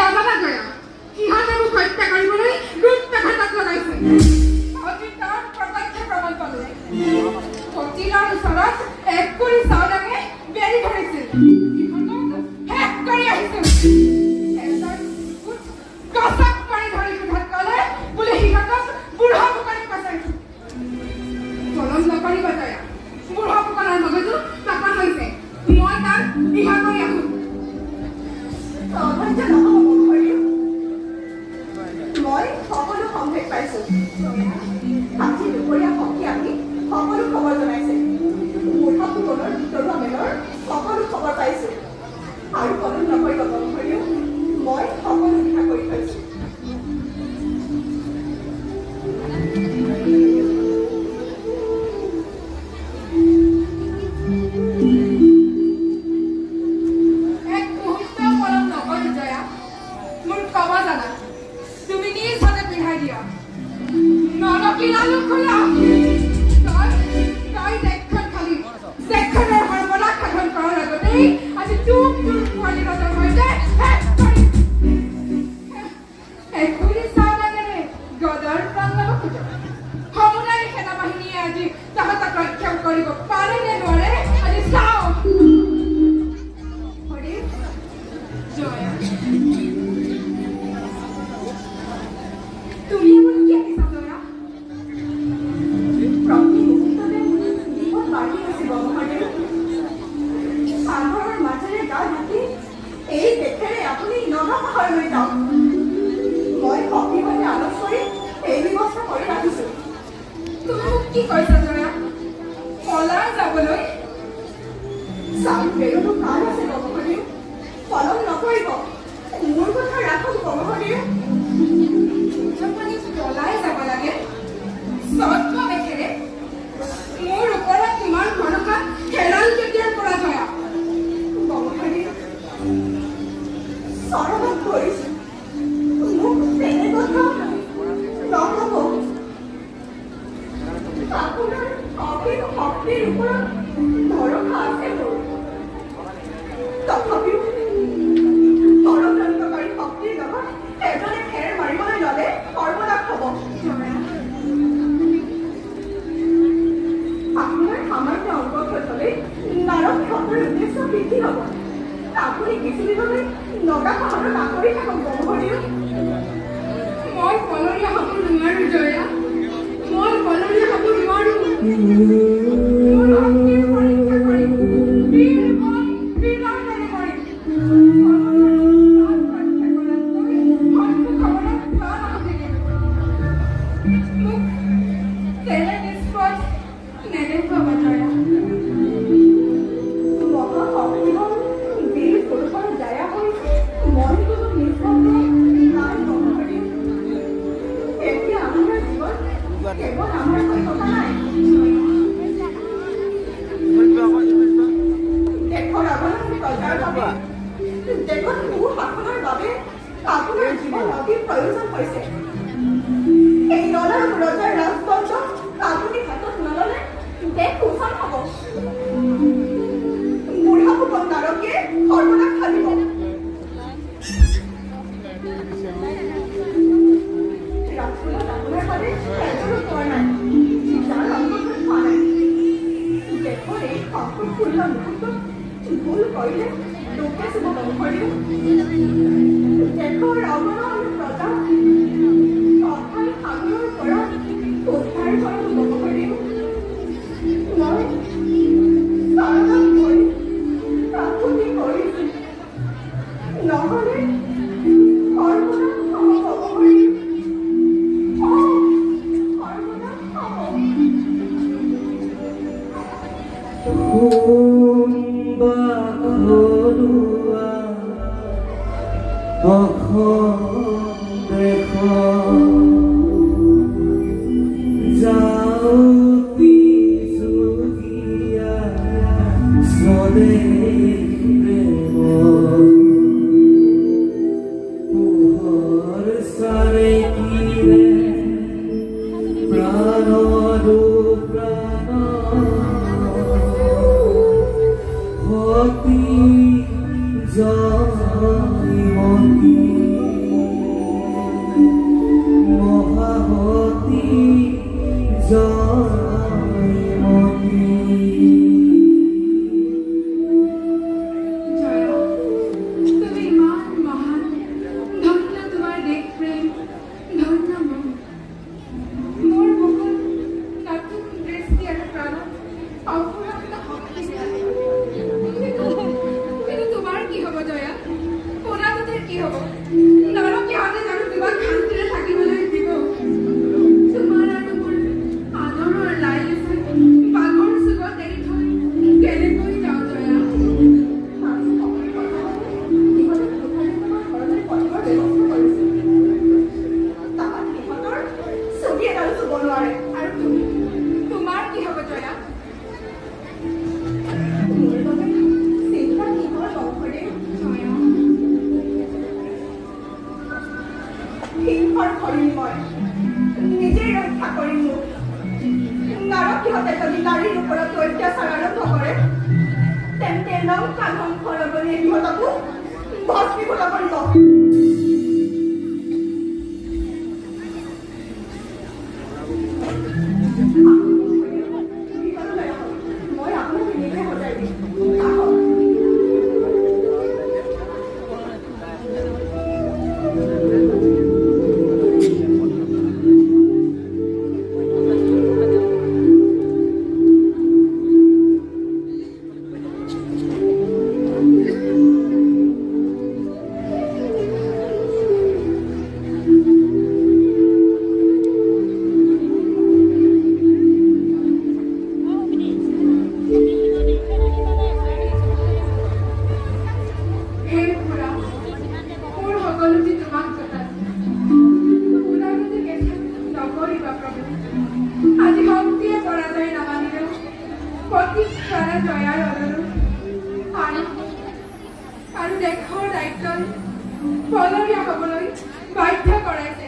জানা জয়া সিহঁতে মোক হত্যা কৰিবলৈ গুপ্তঘাতক লগাইছে আজি তাৰ প্ৰত্যক্ষ প্ৰমাণ পালে কটিলৰ ওচৰত এক কৰি চাউলাকে বেৰি ধৰিছিল সিহঁতক শেষ কৰি আহিছিল কচাক মাৰি ধৰি সোধাত ক'লে বোলে সিহঁতক বুঢ়া বোকানী পাচাৰিছিল কলম নকৰিবা জয়া বুঢ়া বোকানৰ মগজু পাকা হৈছে মই তাক দিহা কৰি আহোঁ মই সকলো সম্ভেদ পাইছোঁ আজি দুপৰীয়া সখী আহি সকলো খবৰ জনাইছে বুঢ়া ফুকনৰ ভিতৰুৱা মেলৰ সকলো খবৰ পাইছোঁ আৰু কলম নকৰিব বংশৰীও মই সকলো দিহা কৰি থৈছোঁ Hati jai mati সিংহৰ ঘড়ী মই নিজেই ৰক্ষা কৰিম মোক নাৰকীহঁতে যদি নাৰীৰ ওপৰত অত্যাচাৰ আৰম্ভ কৰে তেন্তে লংকা ধ্বংস লগতে সিহঁতকো ভস্মীভূত কৰিব মই আপোনাক নিজে সজাই দিম আহক আজি শক্তিয়ে পৰাজয় নামানিলেও প্ৰতিষ্ঠাৰে জয়াৰ অনুৰূপ আৰু দেশৰ দায়িত্ব বলৰীয়া হ'বলৈ বাধ্য কৰাইছে